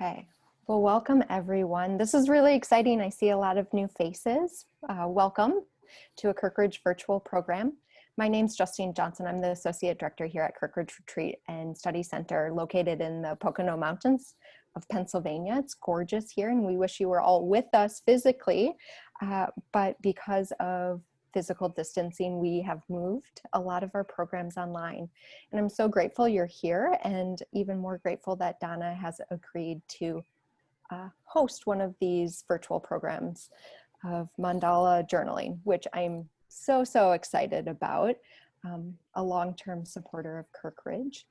Okay, well, welcome everyone. This is really exciting. I see a lot of new faces. Welcome to a Kirkridge virtual program. My name's Justine Johnson. I'm the Associate Director here at Kirkridge Retreat and Study Center located in the Pocono Mountains of Pennsylvania. It's gorgeous here and we wish you were all with us physically, but because of physical distancing, we have moved a lot of our programs online. And I'm so grateful you're here, and even more grateful that Donna has agreed to host one of these virtual programs of Mandala Journaling, which I'm so excited about, a long-term supporter of Kirkridge.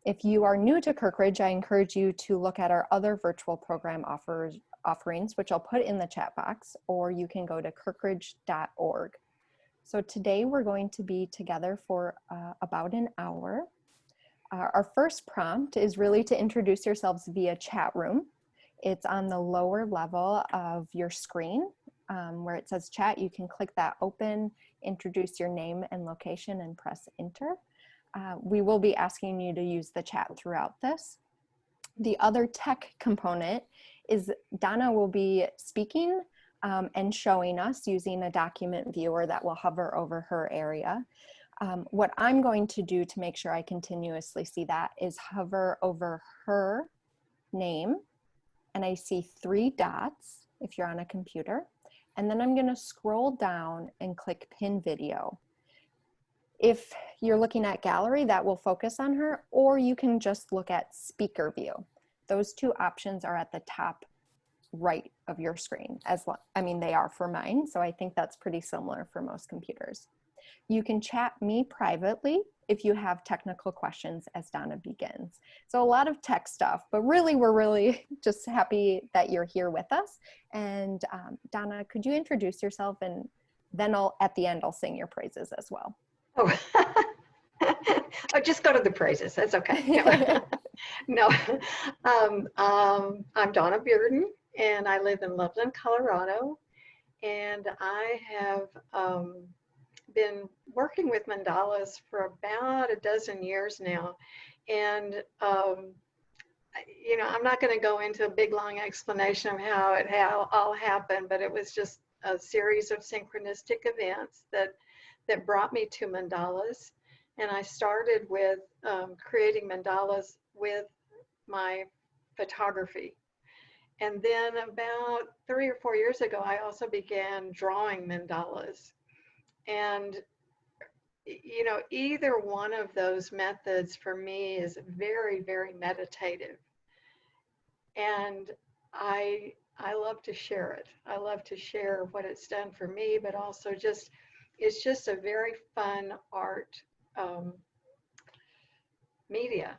If you are new to Kirkridge, I encourage you to look at our other virtual program offerings, which I'll put in the chat box, or you can go to kirkridge.org. So today we're going to be together for about an hour. Our first prompt is really to introduce yourselves via chat room. It's on the lower level of your screen where it says chat. You can click that open, introduce your name and location, and press enter. We will be asking you to use the chat throughout this. The other tech component is Donna will be speaking and showing us using a document viewer that will hover over her area. What I'm going to do to make sure I continuously see that is hover over her name, and I see 3 dots if you're on a computer, and then I'm going to scroll down and click pin video. If you're looking at gallery, that will focus on her, or you can just look at speaker view. Those 2 options are at the top right of your screen. They are for mine, so I think that's pretty similar for most computers. You can chat me privately if you have technical questions as Donna begins. So a lot of tech stuff, but really we're really just happy that you're here with us. And Donna, could you introduce yourself, and then at the end I'll sing your praises as well. Oh, oh, just go to the praises. That's okay. No. I'm Donna Bearden, and I live in Loveland, Colorado. And I have been working with mandalas for about a dozen years now. And, I'm not going to go into a big, long explanation of how it all happened, but it was just a series of synchronistic events that brought me to mandalas. And I started with creating mandalas with my photography. And then about 3 or 4 years ago, I also began drawing mandalas. And, either one of those methods for me is very, very meditative. And I love to share it. I love to share what it's done for me, but also it's just a very fun art media,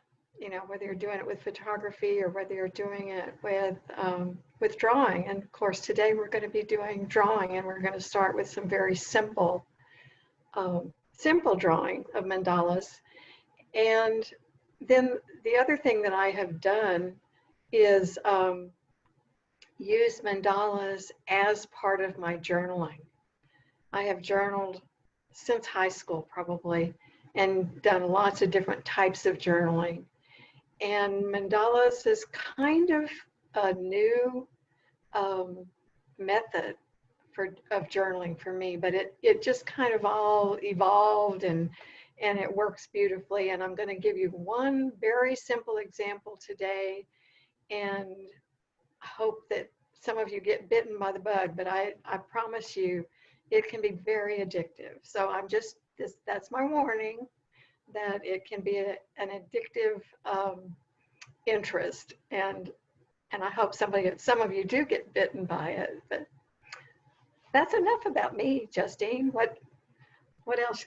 whether you're doing it with photography or whether you're doing it with drawing. And of course, today we're going to be doing drawing, and we're going to start with some very simple drawing of mandalas. And then the other thing that I have done is use mandalas as part of my journaling. I have journaled since high school probably, and done lots of different types of journaling. And mandalas is kind of a new method of journaling for me, but it just kind of all evolved, and it works beautifully. And I'm going to give you one very simple example today, and I hope that some of you get bitten by the bug, but I promise you it can be very addictive. So that's my warning, that it can be an addictive interest, and I hope some of you do get bitten by it. But that's enough about me, Justine. What else?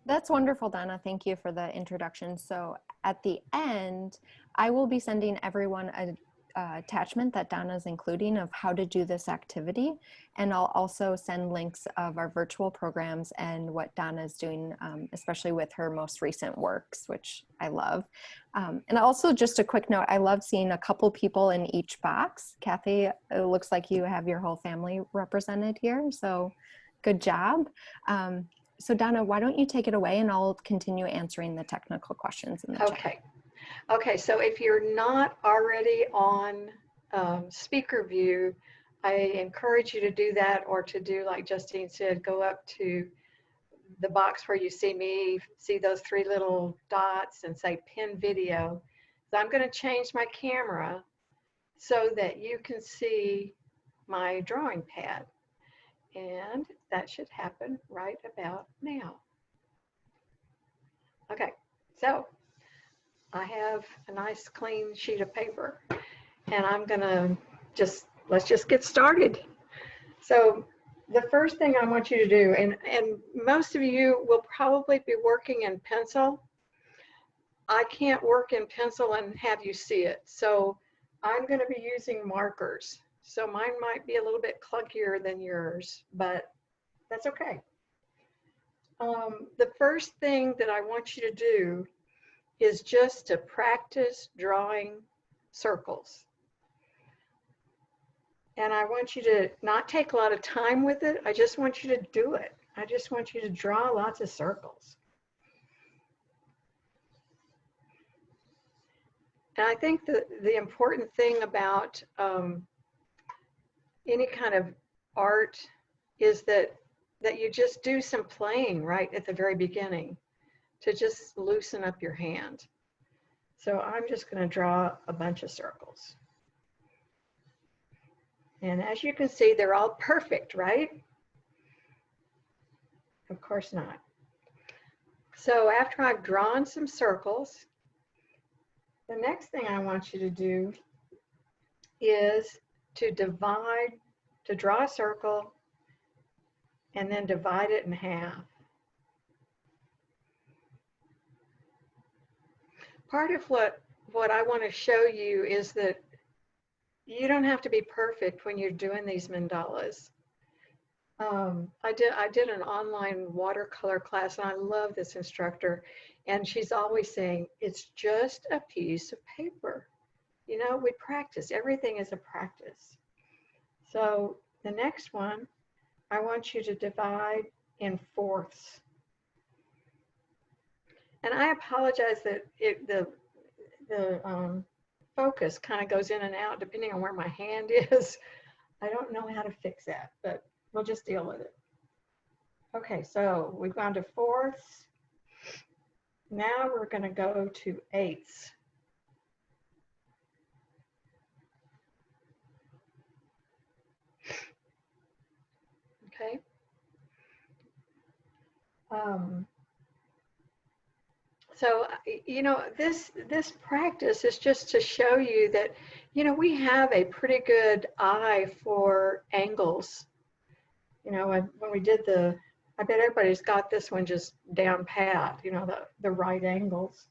That's wonderful, Donna. Thank you for the introduction. So at the end, I will be sending everyone a attachment that Donna's including of how to do this activity. And I'll also send links of our virtual programs and what Donna's doing, especially with her most recent works, which I love. And also just a quick note, I love seeing a couple people in each box. Kathy, it looks like you have your whole family represented here, so good job. So Donna, why don't you take it away, and I'll continue answering the technical questions in the chat. Okay. Okay, so if you're not already on speaker view, I encourage you to do that, or to do like Justine said, go up to the box where you see me, see those three little dots and say pin video. So I'm going to change my camera so that you can see my drawing pad. And that should happen right about now. Okay, so I have a nice clean sheet of paper, and I'm gonna let's just get started. So the first thing I want you to do, and most of you will probably be working in pencil. I can't work in pencil and have you see it. So I'm gonna be using markers. So mine might be a little bit clunkier than yours, but that's okay. The first thing that I want you to do is just to practice drawing circles. And I want you to not take a lot of time with it. I just want you to do it. I just want you to draw lots of circles. And I think that the important thing about any kind of art is that you just do some playing right at the very beginning to just loosen up your hand. So I'm just going to draw a bunch of circles. And as you can see, they're all perfect, right? Of course not. So after I've drawn some circles, the next thing I want you to do is to draw a circle and then divide it in half. Part of what I want to show you is that you don't have to be perfect when you're doing these mandalas. I did an online watercolor class, and I love this instructor, and she's always saying, it's just a piece of paper. You know, we practice. Everything is a practice. So the next one, I want you to divide in fourths. And I apologize that the focus kind of goes in and out depending on where my hand is. I don't know how to fix that, but we'll just deal with it. Okay, so we've gone to fourths. Now we're going to go to eighths. Okay. So, you know, this practice is just to show you that, you know, we have a pretty good eye for angles. You know, when we did I bet everybody's got this one just down pat, you know, the right angles.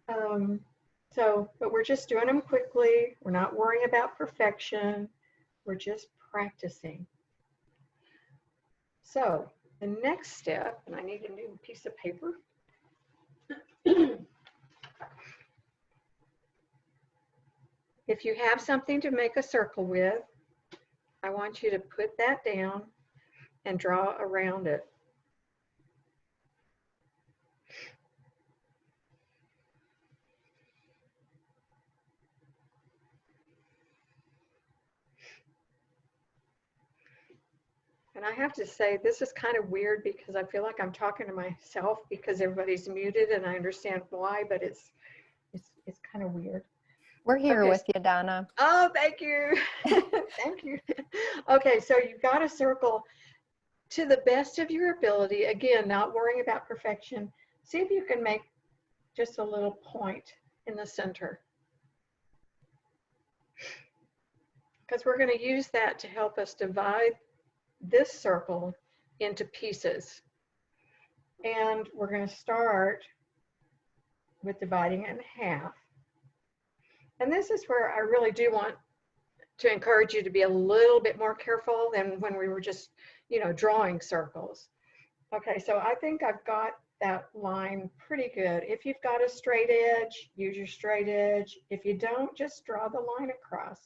But we're just doing them quickly. We're not worrying about perfection. We're just practicing. So the next step, and I need a new piece of paper. If you have something to make a circle with, I want you to put that down and draw around it. And I have to say, this is kind of weird because I feel like I'm talking to myself because everybody's muted, and I understand why, but it's kind of weird. We're here with you, Donna. Oh, thank you. Thank you. Okay, so you've got a circle to the best of your ability. Again, not worrying about perfection. See if you can make just a little point in the center, because we're going to use that to help us divide this circle into pieces. And we're going to start with dividing it in half. And this is where I really do want to encourage you to be a little bit more careful than when we were just, you know, drawing circles. Okay, so I think I've got that line pretty good. If you've got a straight edge, use your straight edge. If you don't, just draw the line across.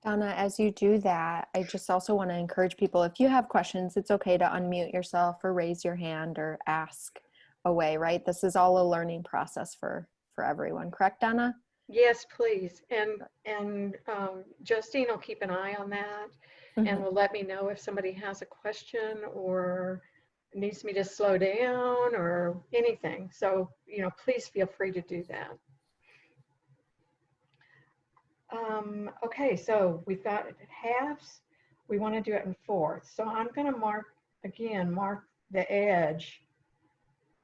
Donna, as you do that, I just also want to encourage people, if you have questions, it's okay to unmute yourself or raise your hand or ask. away, right? This is all a learning process for everyone. Correct, Donna? Yes, please. And Justine will keep an eye on that and will let me know if somebody has a question or needs me to slow down or anything. So, please feel free to do that. Okay, so we've got halves. We want to do it in fourths. So I'm going to mark the edge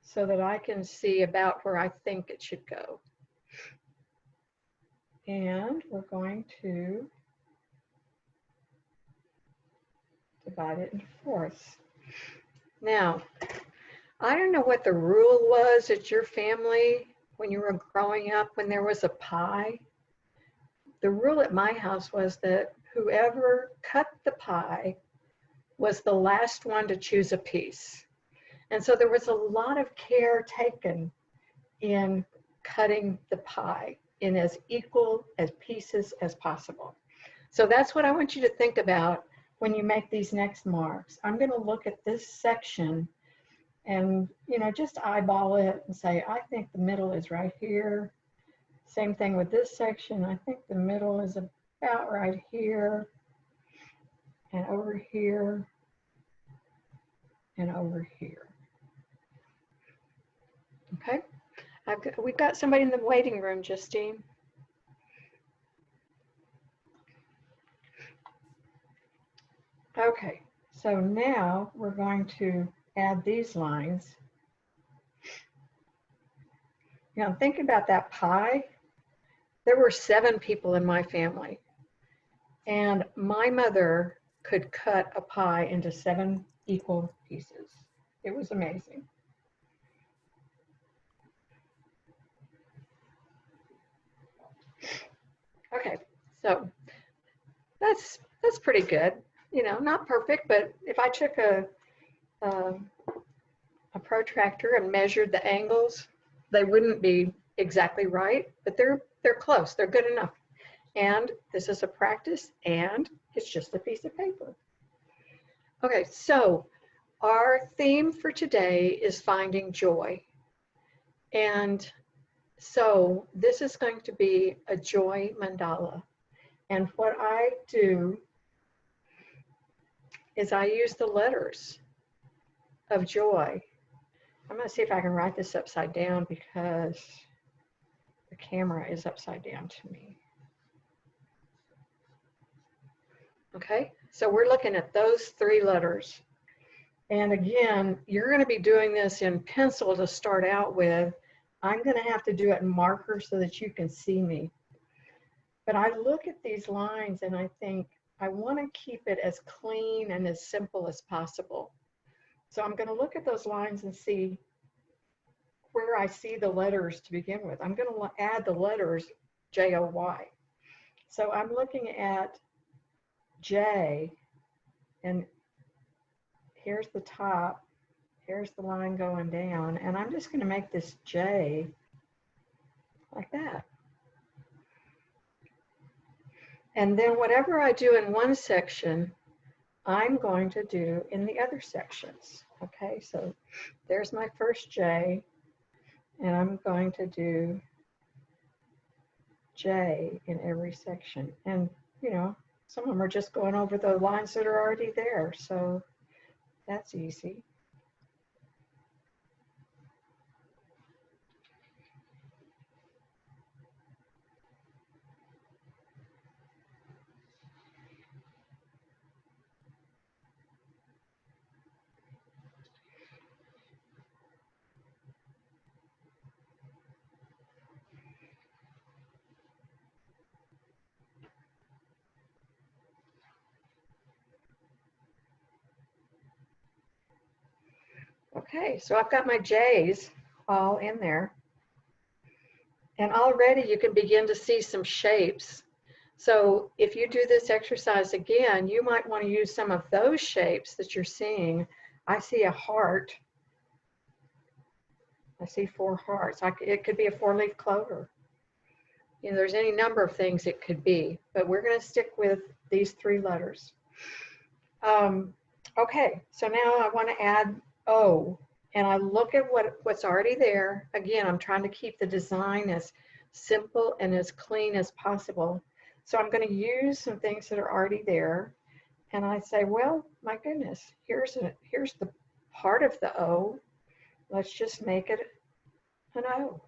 so that I can see about where I think it should go. And we're going to divide it into fourths. Now, I don't know what the rule was at your family when you were growing up when there was a pie. The rule at my house was that whoever cut the pie was the last one to choose a piece. And so there was a lot of care taken in cutting the pie in as equal as pieces as possible. So that's what I want you to think about when you make these next marks. I'm going to look at this section and, just eyeball it and say, I think the middle is right here. Same thing with this section. I think the middle is about right here and over here and over here. Okay, we've got somebody in the waiting room, Justine. Okay, so now we're going to add these lines. Think about that pie. There were 7 people in my family, and my mother could cut a pie into 7 equal pieces. It was amazing. Okay, so that's pretty good. Not perfect, but if I took a protractor and measured the angles, they wouldn't be exactly right, but they're close. They're good enough. And this is a practice, and it's just a piece of paper. Okay, so our theme for today is finding joy. And so this is going to be a joy mandala. And what I do is I use the letters of joy. I'm going to see if I can write this upside down because the camera is upside down to me. Okay, so we're looking at those 3 letters. And again, you're going to be doing this in pencil to start out with. I'm going to have to do it in marker so that you can see me. But I look at these lines and I think, I want to keep it as clean and as simple as possible. So I'm going to look at those lines and see where I see the letters to begin with. I'm going to add the letters J-O-Y. So I'm looking at J, and here's the top, here's the line going down, and I'm just going to make this J like that. And then whatever I do in one section, I'm going to do in the other sections. Okay, so there's my first J, and I'm going to do J in every section. And, some of them are just going over the lines that are already there, so that's easy. Okay, so I've got my J's all in there. And already you can begin to see some shapes. So if you do this exercise again, you might want to use some of those shapes that you're seeing. I see a heart. I see 4 hearts. It could be a 4-leaf clover. There's any number of things it could be, but we're going to stick with these 3 letters. Okay, so now I want to add O. and I look at what's already there. Again, I'm trying to keep the design as simple and as clean as possible. So I'm going to use some things that are already there. And I say, well, my goodness, here's the part of the O. Let's just make it an O.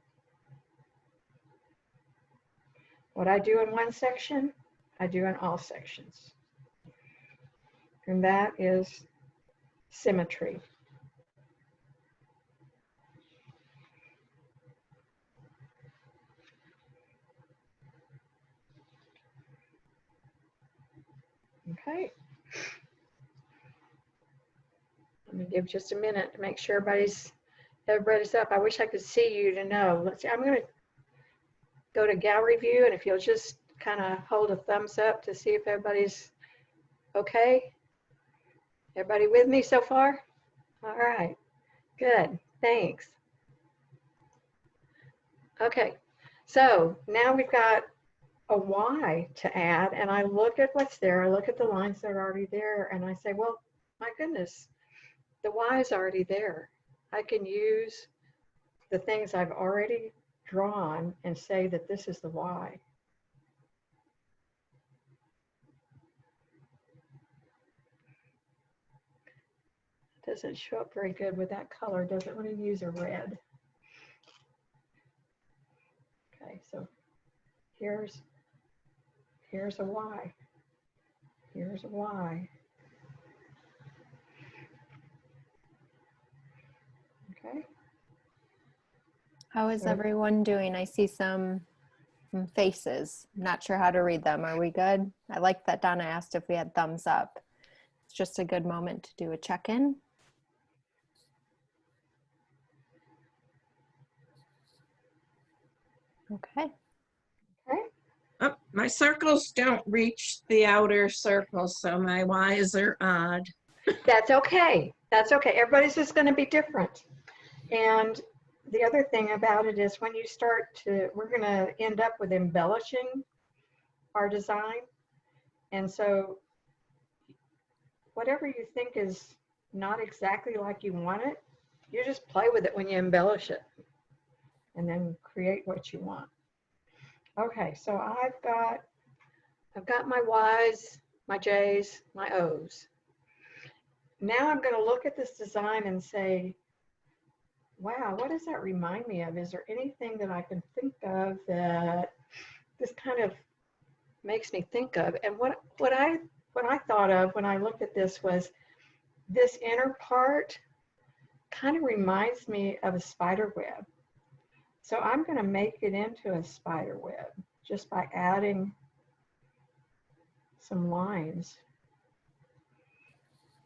What I do in one section, I do in all sections. And that is symmetry. Okay. Let me give just a minute to make sure everybody's up. I wish I could see you to know. Let's see, I'm going to go to gallery view, and if you'll just kind of hold a thumbs up to see if everybody's okay. Everybody with me so far? All right, good, thanks. Okay, so now we've got a Y to add, and I look at what's there, I look at the lines that are already there, and I say, well, my goodness, the Y is already there. I can use the things I've already drawn and say that this is the Y. Doesn't show up very good with that color, does it? Let me use a red. Okay, so here's a Y. Here's a Y. Okay. How is everyone doing? I see some faces. Not sure how to read them. Are we good? I like that Donna asked if we had thumbs up. It's just a good moment to do a check-in. Okay. Okay. Oh, my circles don't reach the outer circle, so my Y's are odd. That's okay. That's okay. Everybody's just going to be different. And the other thing about it is when you start to, we're going to end up with embellishing our design. And so whatever you think is not exactly like you want it, you just play with it when you embellish it and then create what you want. Okay, so I've got my Y's, my J's, my O's. Now I'm going to look at this design and say, wow, what does that remind me of? Is there anything that I can think of that this kind of makes me think of? And what I thought of when I looked at this was this inner part kind of reminds me of a spider web. So I'm going to make it into a spider web just by adding some lines.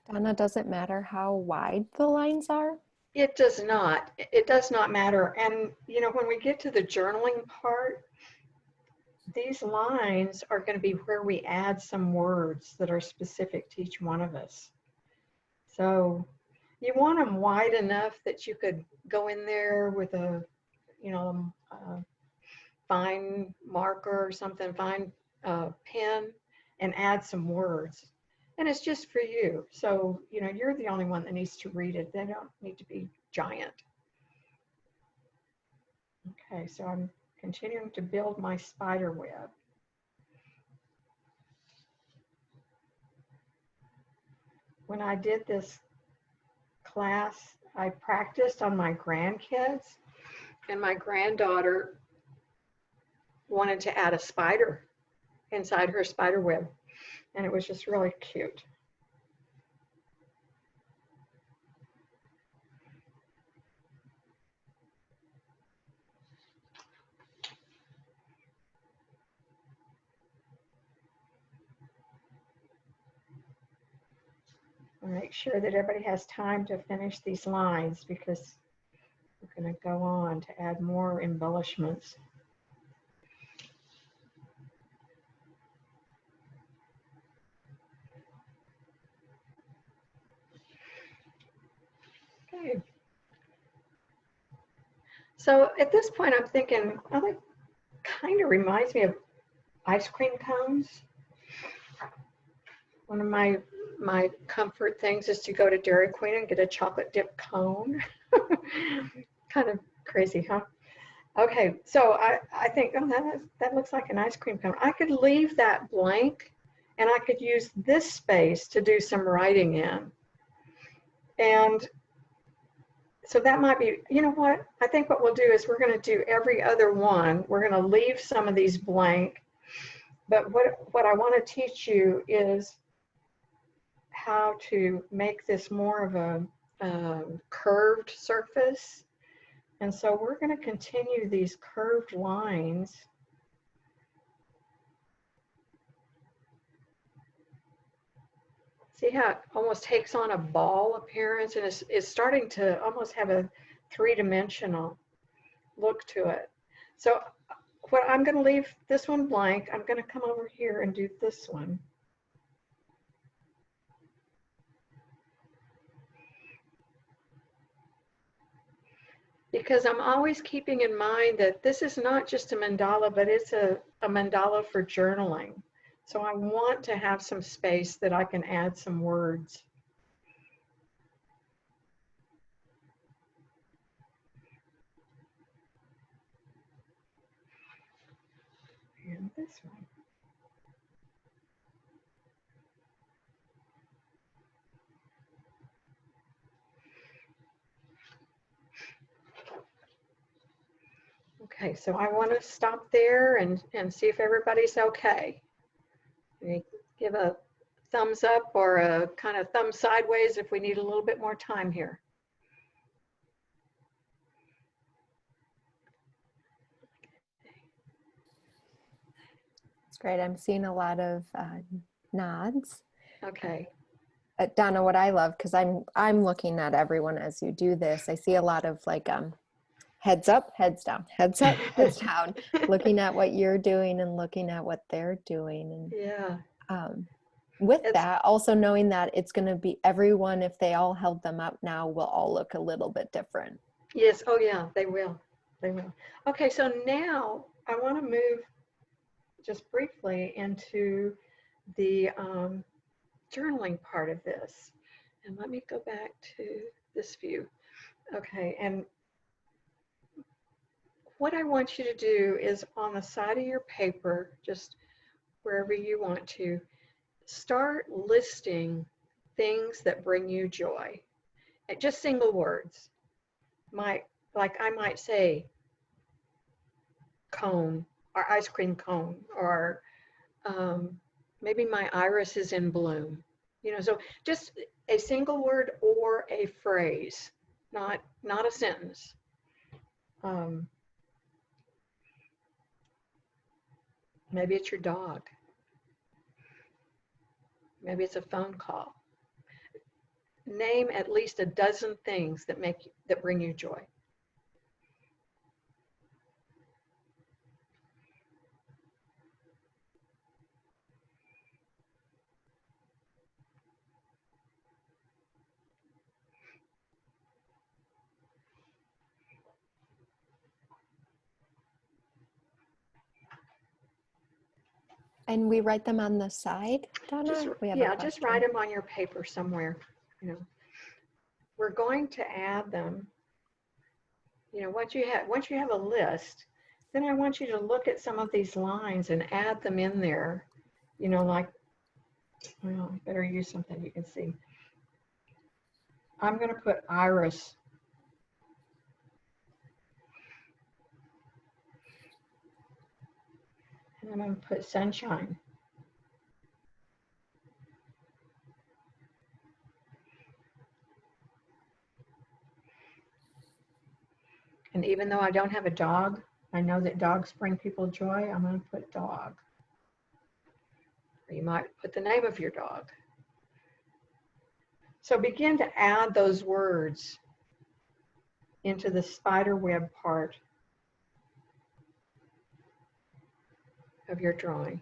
Donna, does it matter how wide the lines are? It does not. It does not matter. And, you know, when we get to the journaling part, these lines are going to be where we add some words that are specific to each one of us. So you want them wide enough that you could go in there with a, you know, fine marker or something, fine pen, and add some words. And it's just for you. So, you know, you're the only one that needs to read it. They don't need to be giant. Okay, so I'm continuing to build my spider web. When I did this class, I practiced on my grandkids, and my granddaughter wanted to add a spider inside her spider web, and it was just really cute. I'll make sure that everybody has time to finish these lines because we're going to go on to add more embellishments. Okay. So at this point, I'm thinking, oh, that kind of reminds me of ice cream cones. One of my comfort things is to go to Dairy Queen and get a chocolate dip cone. Kind of crazy, huh? Okay, so I think, oh, that looks like an ice cream cone. I could leave that blank and I could use this space to do some writing in. And so that might be, you know what? I think what we'll do is we're going to do every other one. We're going to leave some of these blank. But what I want to teach you is how to make this more of a curved surface. And so we're going to continue these curved lines. See how it almost takes on a ball appearance and is starting to almost have a three-dimensional look to it. So what I'm going to leave this one blank. I'm going to come over here and do this one. Because I'm always keeping in mind that this is not just a mandala, but it's a mandala for journaling. So I want to have some space that I can add some words. And this one. Okay, so I want to stop there and see if everybody's okay. Give a thumbs up or a kind of thumb sideways if we need a little bit more time here. It's great. I'm seeing a lot of nods. Okay. Donna, what I love, because I'm looking at everyone as you do this, I see a lot of like heads up, heads down, heads up, heads down, looking at what you're doing and looking at what they're doing. And yeah. With that, also knowing that it's going to be everyone, if they all held them up now, will all look a little bit different. Yes. Oh, yeah, they will. They will. Okay, so now I want to move just briefly into the journaling part of this. And let me go back to this view. Okay, and what I want you to do is on the side of your paper, just wherever you want to, start listing things that bring you joy. Just single words. Like I might say cone or ice cream cone, or maybe my iris is in bloom. You know, so just a single word or a phrase, not a sentence. Maybe it's your dog. Maybe it's a phone call. Name at least a dozen things that bring you joy. And we write them on the side, Donna? Just write them on your paper somewhere. You know, we're going to add them. You know, once you have a list, then I want you to look at some of these lines and add them in there. You know, like, well, I better use something you can see. I'm going to put iris. And I'm going to put sunshine. And even though I don't have a dog, I know that dogs bring people joy. I'm going to put dog. Or you might put the name of your dog. So begin to add those words into the spider web part of your drawing.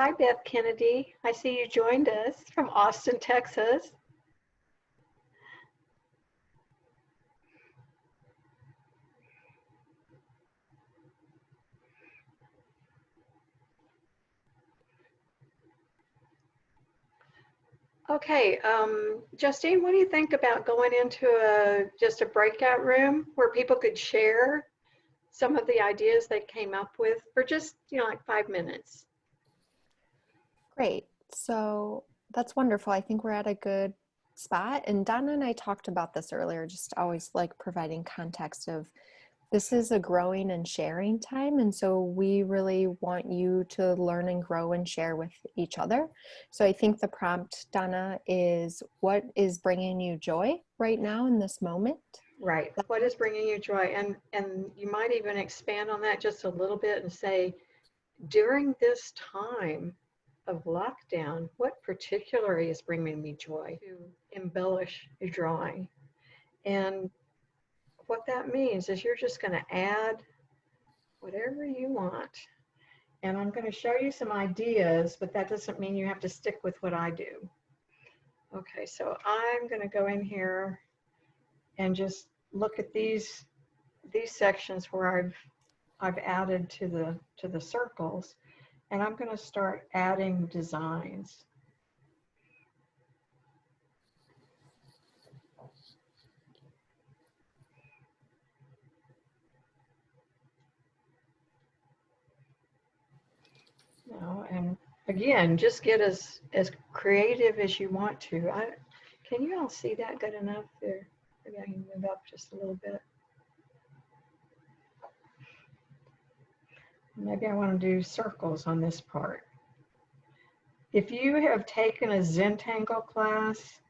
Hi, Beth Kennedy. I see you joined us from Austin, Texas. Okay, Justine, what do you think about going into just a breakout room where people could share some of the ideas they came up with for just, like 5 minutes? Great. So that's wonderful. I think we're at a good spot. And Donna and I talked about this earlier, just always like providing context of this is a growing and sharing time. And so we really want you to learn and grow and share with each other. So I think the prompt, Donna, is what is bringing you joy right now in this moment? Right. What is bringing you joy? And you might even expand on that just a little bit and say, during this time of lockdown, what particularly is bringing me joy? To embellish a drawing. And what that means is you're just going to add whatever you want. And I'm going to show you some ideas, but that doesn't mean you have to stick with what I do. Okay, so I'm going to go in here and just look at these sections where I've added to the circles, and I'm going to start adding designs. And again, just get as creative as you want to. Can you all see that good enough there? Maybe I can move up just a little bit. Maybe I want to do circles on this part. If you have taken a Zentangle class,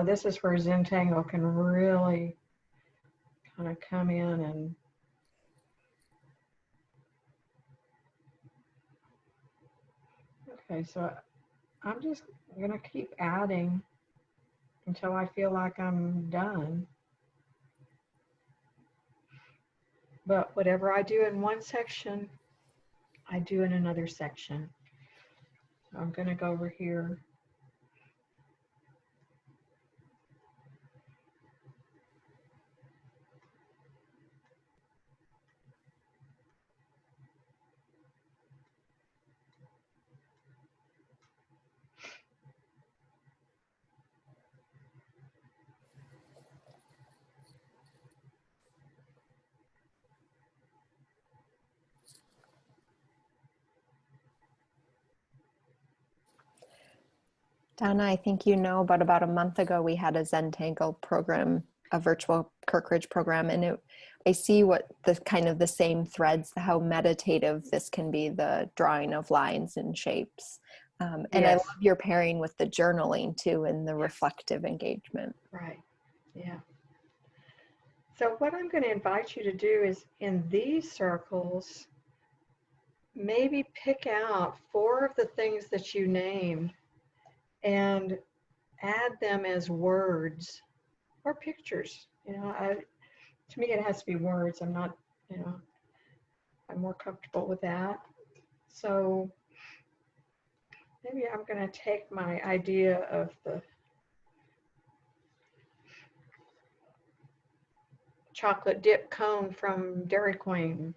this is where Zentangle can really kind of come in and okay, so I'm just going to keep adding until I feel like I'm done. But whatever I do in one section, I do in another section. I'm going to go over here. Donna, I think you know, but about a month ago, we had a Zentangle program, a virtual Kirkridge program, and I see what the kind of the same threads, how meditative this can be, the drawing of lines and shapes. And yes. I love your pairing with the journaling too, and the reflective engagement. Right, yeah. So what I'm going to invite you to do is in these circles, maybe pick out 4 of the things that you named and add them as words or pictures. To me, it has to be words. I'm not, I'm more comfortable with that. So maybe I'm going to take my idea of the chocolate dip cone from Dairy Queen,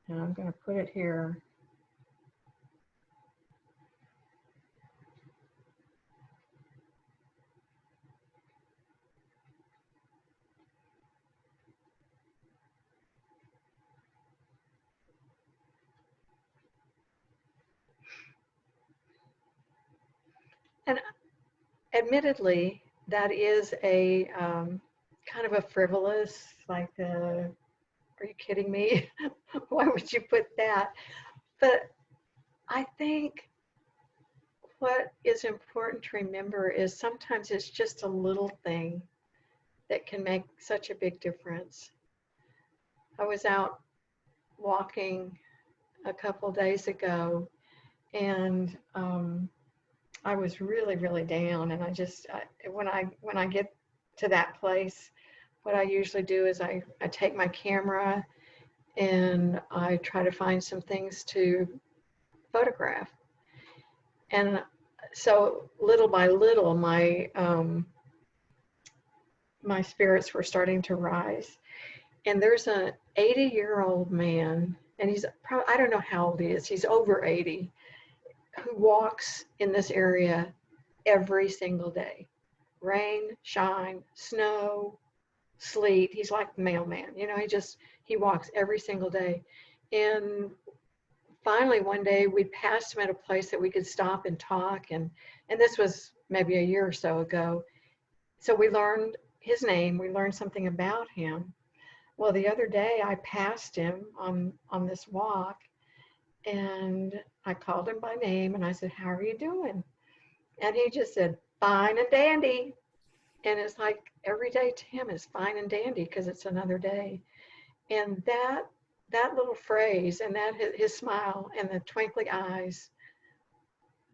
and I'm going to put it here. And admittedly, that is a kind of a frivolous, like, are you kidding me? Why would you put that? But I think what is important to remember is sometimes it's just a little thing that can make such a big difference. I was out walking a couple days ago, and I was really, really down. And when I get to that place, what I usually do is I take my camera and I try to find some things to photograph. And so little by little, my spirits were starting to rise. And there's an 80-year-old man, and he's probably, I don't know how old he is, he's over 80, who walks in this area every single day. Rain, shine, snow, sleet. He's like the mailman, you know, he walks every single day. And finally one day we passed him at a place that we could stop and talk, and this was maybe a year or so ago. So we learned his name, we learned something about him. Well, the other day I passed him on this walk, and I called him by name and I said, "How are you doing?" And he just said, "Fine and dandy." And it's like every day to him is fine and dandy because it's another day. And that little phrase, and that his smile and the twinkly eyes,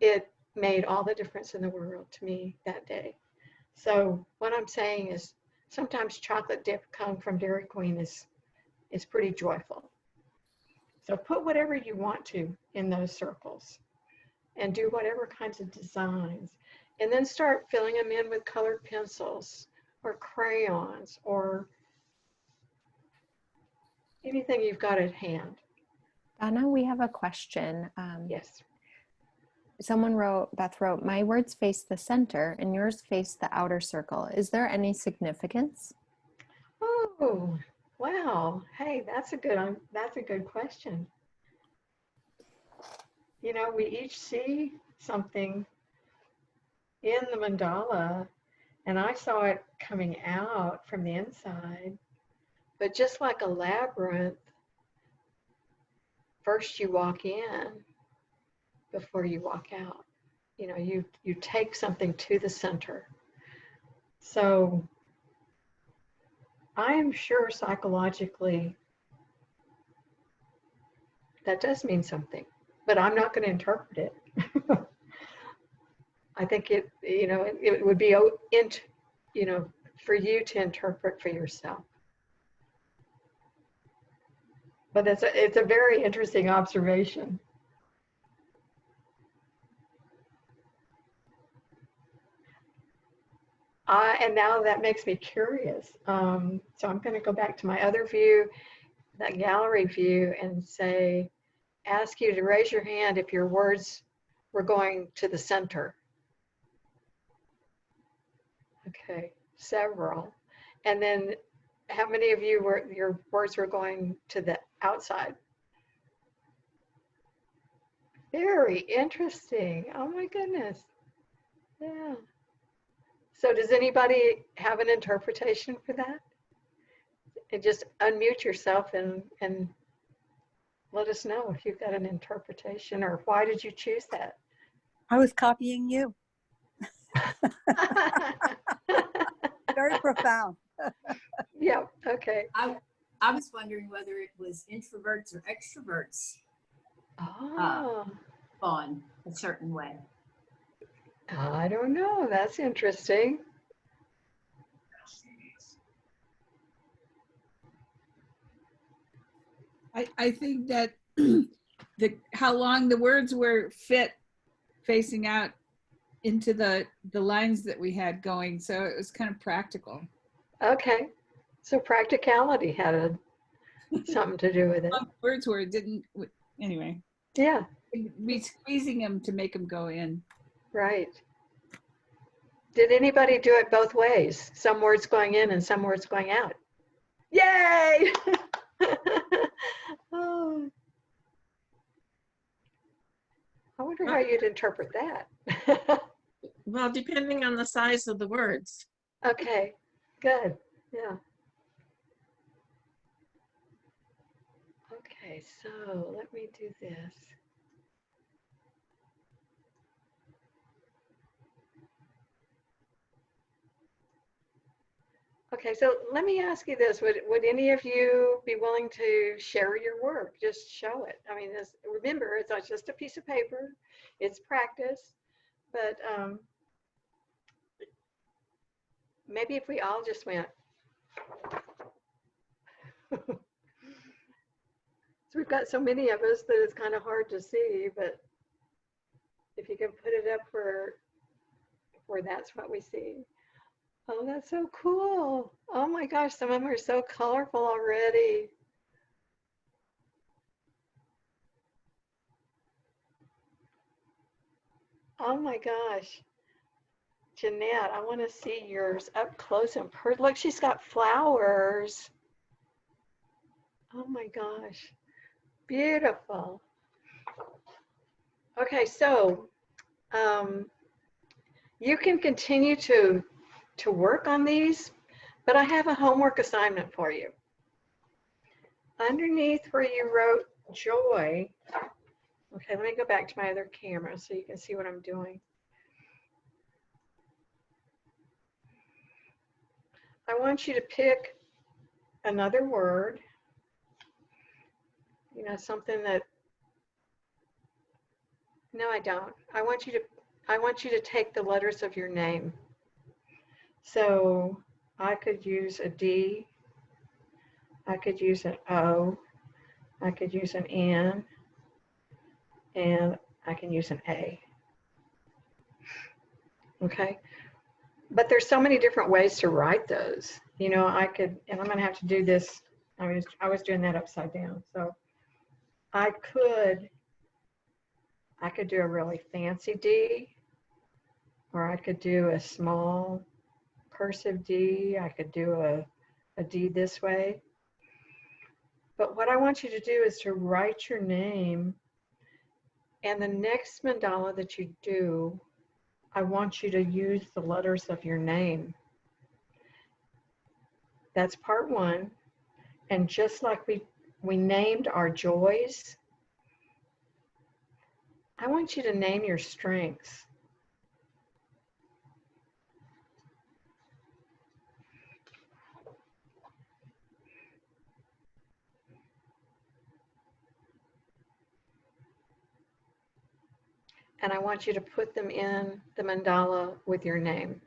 it made all the difference in the world to me that day. So what I'm saying is sometimes chocolate dip come from Dairy Queen is pretty joyful. So put whatever you want to in those circles and do whatever kinds of designs, and then start filling them in with colored pencils or crayons or anything you've got at hand. Donna, we have a question. Yes. Beth wrote, "My words face the center and yours face the outer circle. Is there any significance?" Oh, wow. Hey, that's a good question. You know, we each see something in the mandala, and I saw it coming out from the inside, but just like a labyrinth, first you walk in before you walk out. You know, you take something to the center. So I am sure psychologically that does mean something, but I'm not going to interpret it. I think it would be, for you to interpret for yourself. But it's a very interesting observation. And now that makes me curious. So I'm going to go back to my other view, that gallery view, and ask you to raise your hand if your words were going to the center. Okay, several. And then how many of you your words were going to the outside? Very interesting. Oh my goodness. Yeah. So does anybody have an interpretation for that? And just unmute yourself and let us know if you've got an interpretation, or why did you choose that? I was copying you. Very profound. Yeah, okay. I was wondering whether it was introverts or extroverts on a certain way. I don't know. That's interesting. I think that how long the words were fit facing out into the lines that we had going, so it was kind of practical. Okay, so practicality had something to do with it. Words were anyway. Yeah. We squeezing them to make them go in. Right. Did anybody do it both ways? Some words going in and some words going out? Yay! Oh. I wonder how you'd interpret that. Well, depending on the size of the words. Okay, good. Yeah. Okay, so let me do this. Okay, so let me ask you this. Would any of you be willing to share your work? Just show it. I mean, remember, it's not just a piece of paper. It's practice. But maybe if we all just went. So we've got so many of us that it's kind of hard to see, but If you can put it up where that's what we see. Oh, that's so cool. Oh my gosh, some of them are so colorful already. Oh my gosh. Jeanette, I want to see yours up close and personal. Look, she's got flowers. Oh my gosh. Beautiful. Okay, so you can continue to work on these, but I have a homework assignment for you. Underneath where you wrote joy, okay, let me go back to my other camera so you can see what I'm doing. I want you to pick another word, you know, something that, no, I don't. I want you to take the letters of your name. So I could use a D, I could use an O, I could use an N, and I can use an A. Okay, but there's so many different ways to write those. You know, I could, and I'm gonna have to do this. I was doing that upside down. So I could do a really fancy D, or I could do a small cursive D. I could do a D this way. But what I want you to do is to write your name, and the next mandala that you do, I want you to use the letters of your name. That's part one. And just like we named our joys, I want you to name your strengths. And I want you to put them in the mandala with your name.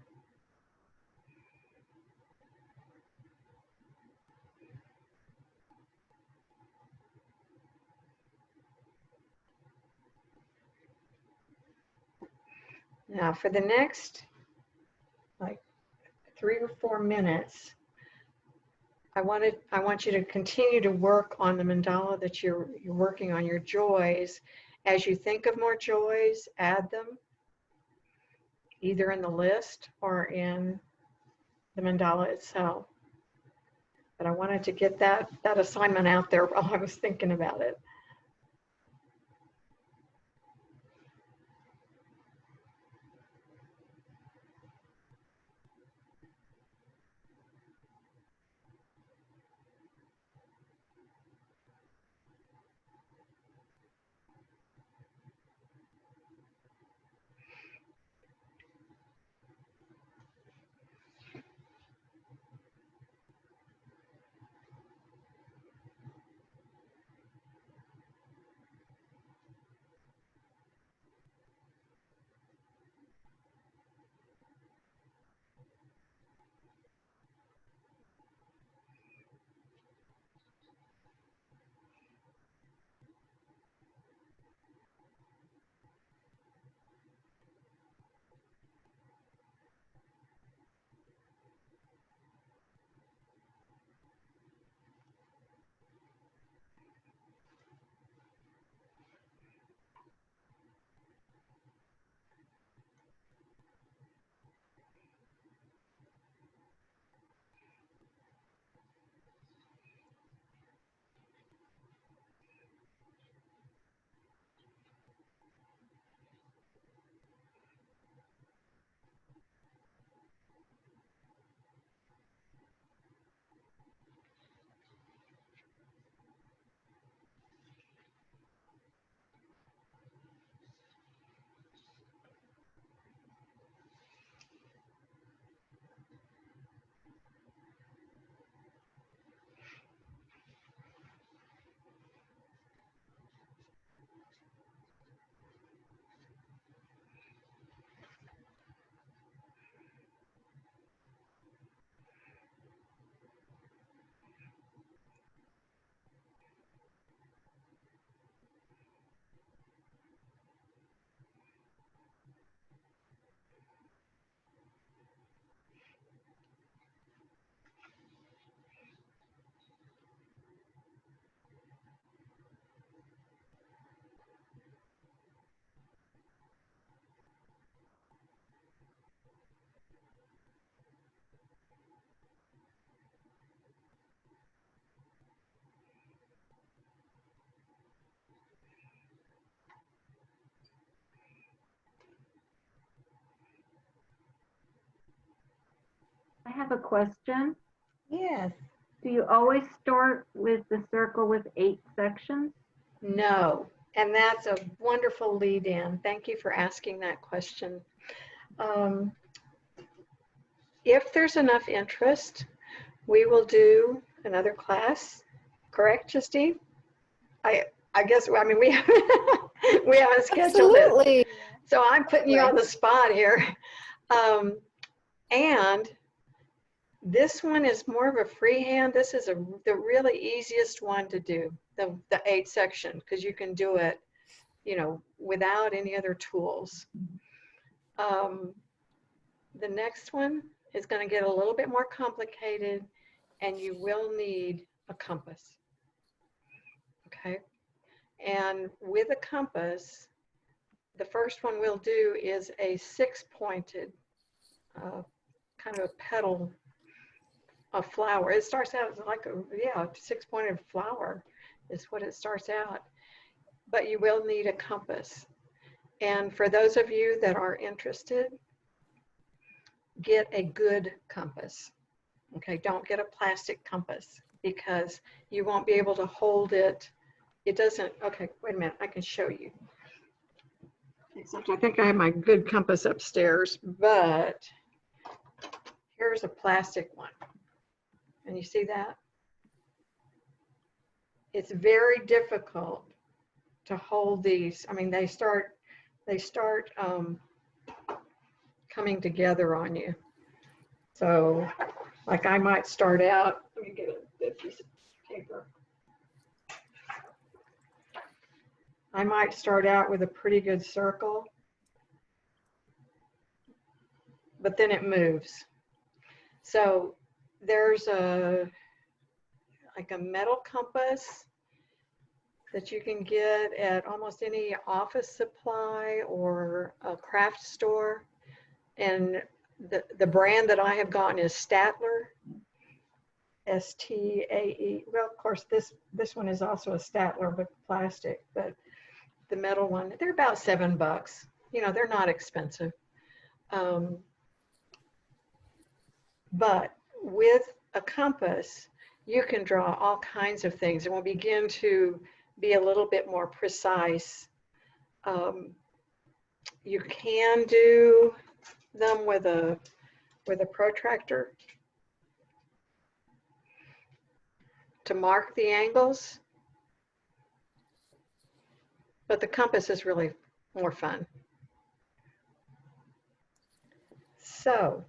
Now for the next like 3 or 4 minutes, I want you to continue to work on the mandala that you're working on, your joys. As you think of more joys, add them either in the list or in the mandala itself. But I wanted to get that assignment out there while I was thinking about it. have a question. Yes. Do you always start with the circle with 8 sections? No, and that's a wonderful lead in. Thank you for asking that question. If there's enough interest, we will do another class. Correct, Justine? I guess, I mean, we haven't scheduled it. Absolutely. So I'm putting you on the spot here. And this one is more of a freehand. This is the really easiest one to do, the 8 section, because you can do it, you know, without any other tools. The next one is going to get a little bit more complicated, and you will need a compass. Okay. And with a compass, the first one we'll do is a 6-pointed kind of a petal of flower. It starts out like a 6-pointed flower is what it starts out. But you will need a compass. And for those of you that are interested, get a good compass. Okay, don't get a plastic compass because you won't be able to hold it. It doesn't, okay, wait a minute, I can show you. Except I think I have my good compass upstairs, but here's a plastic one. And you see that? It's very difficult to hold these. I mean, they start coming together on you. So, like I might start out, let me get a good piece of paper. I might start out with a pretty good circle, but then it moves. So there's like a metal compass that you can get at almost any office supply or a craft store. And the brand that I have gotten is Statler, S-T-A-E. Well, of course, this one is also a Statler, but plastic. But the metal one, they're about $7. You know, they're not expensive. But with a compass, you can draw all kinds of things, and we'll begin to be a little bit more precise. You can do them with a protractor to mark the angles, but the compass is really more fun. So